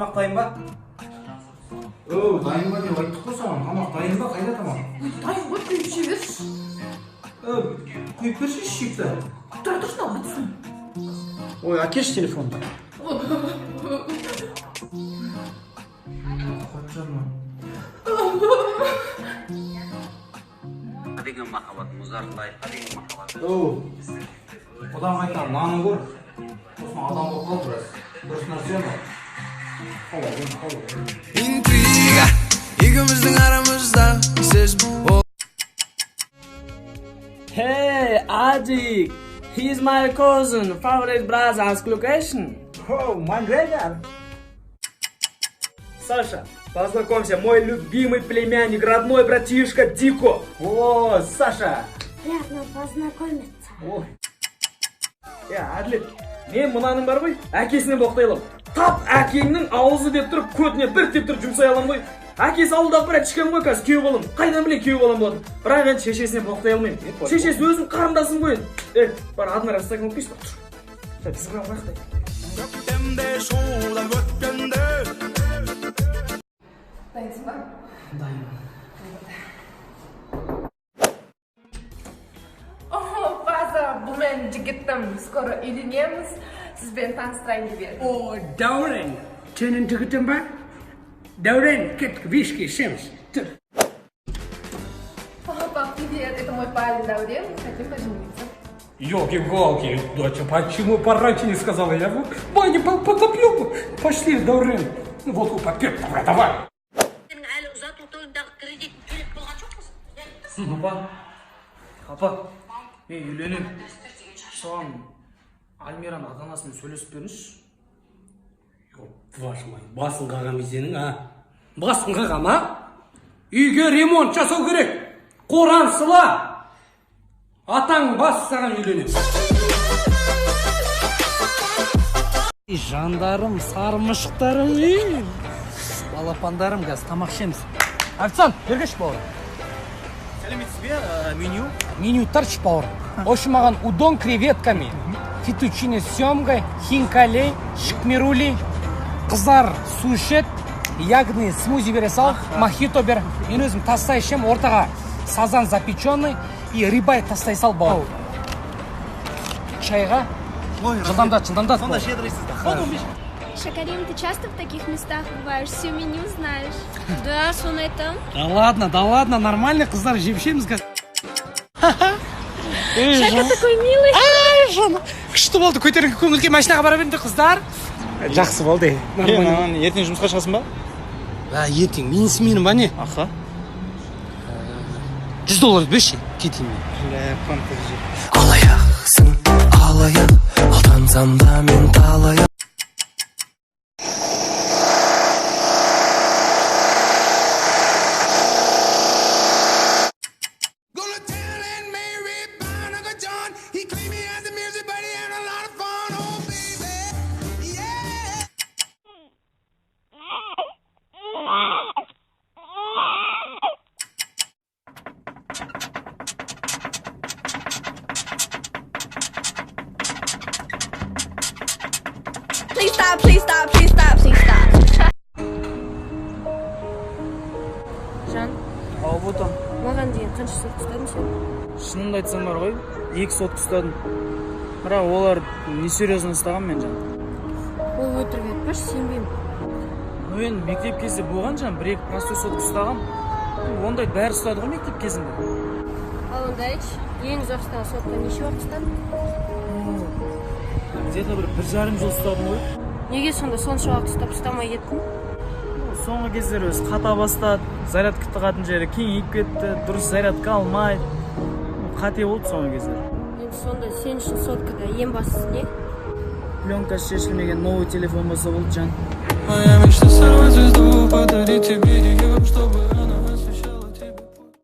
тамақ дайын ба? Дайын ба деп айттық қой саған. Тамақ дайын ба? Қайда тамақ? Дайын ғой, құйып іше берші. Құйып берші ішекті. Тұра тұрсын ал бітсін. Ой, әкеш телефонды. Қойчанмын. Деген махаббат, мұзартылай, деген махаббат. Одан қайтар, наны көр. Сосын адам болып қал біраз. Дұрыс нәрсе ма? Интрига, ikimizдің арамызда сіз бол. Hey, Adik! He's my cousin, favorite brother, ask location. Oh, McGregor. Саша, познакомься, мой любимый племянник, родной братишка Дико. О, Саша. Приятно познакомиться. Әділет, мен мынаның бар ғой, әкесінен боқтайлым. Тап әкеңнің аузы деп тұрып, көтіне бір теп тұрып жұмсай алам ғой. Әкесі ауылдағы бір әтішкен ғой, қазір күйеу болым. Қайдан біле күйеу болам болады. Бірақ мен шешесіне боқтай алмайым. Шешесі өзің қарындасың ғой. Бар адына растакын өтпейші бақ тұр. Біз бұра бақтай. Дайынсың ба? Дайын. Бұл мен жігіттім, скоро үйленеміз, сізбен таныстырайын деп едім. О, Дәурен, сенің жігітің ба? Дәурен, кеттік виски ішеміз. Тұр. Папа, привет, это мой парень Даурен, хотим пожениться. Ёлки-волки, доча, почему пораньше не сказала? Я бы баню потоплю. Пошли, Дәурен. Водку попьем, давай. Апа, мен үйленем. Соған Альмираның ата-анасымен сөйлесіп беріңізші. Вашмай, басын қағам езенің, а? Басын қағам, а? Үйге ремонт жасау керек. Қоран сыла. Атаң бас саған үйленем. Жандарым, сармышықтарым, балапандарым, газ, тамақ ішеміз. Официант, бергеш бауыр. Сәлеметсіз бе, меню? Меню тарчы бауыр. Оші маған удон креветками, фетучини с семгой, хинкалей, шикмирули, қызар су ішет, ягодный смузи бере сал, мохито бер. Мен өзім тастай ішем, ортаға сазан запеченный и рибай тастай сал бауыр. Чайға? Жылдамдат. Сонда щедрыйсыз да. Шакарим, ты часто в таких местах бываешь? Все меню знаешь? Да, сонай там. Да ладно, нормально, қыздар жепшеміз. Шака такой милый. Ай, жаны. Күшті болды, көтеріңкі көңілге машинаға бара беріңді, қыздар. Жақсы болды. Ертең жұмысқа шығасың ба? Ертең, менің сменім ба не? Аха. $100 берші, кетейін мен. Алаяқсың, алаяқ, алдансам да мен талаяқ. Please stop. Жан, Ау ботам, маған дейін қанша сотқа ұстадың сен? шынымды айтсам бар ғой, 2 сотқа ұстадым. Бірақ олар несерьезно ұстаған мен жан. Ол өтірік айтпашы, сенбеймін. Енді мектеп кезде болған жан, 1-2 простой сотқа ұстаған. Ондай бәрі ұстады ғой мектеп кезінде. Ал онда айтшы, ең ұзақ ұстаған сотқа неше уақыт ұстадың? Где-то 1,5 жыл ұстадым ғой. Неге сонда сонша уақыт ұстап ұстамай кеттің? Соңғы кездері өзі қата бастады, зарядка тығатын жері кеңейіп кетті, дұрыс зарядка алмайды. Қате болды соңғы кездері. Енді сонда сен үшін соткада ең бастысы не? Пленкасы шешілмеген новый телефон болса болды жан. Моя мечта сорвать звезду, подарить тебе ее, чтобы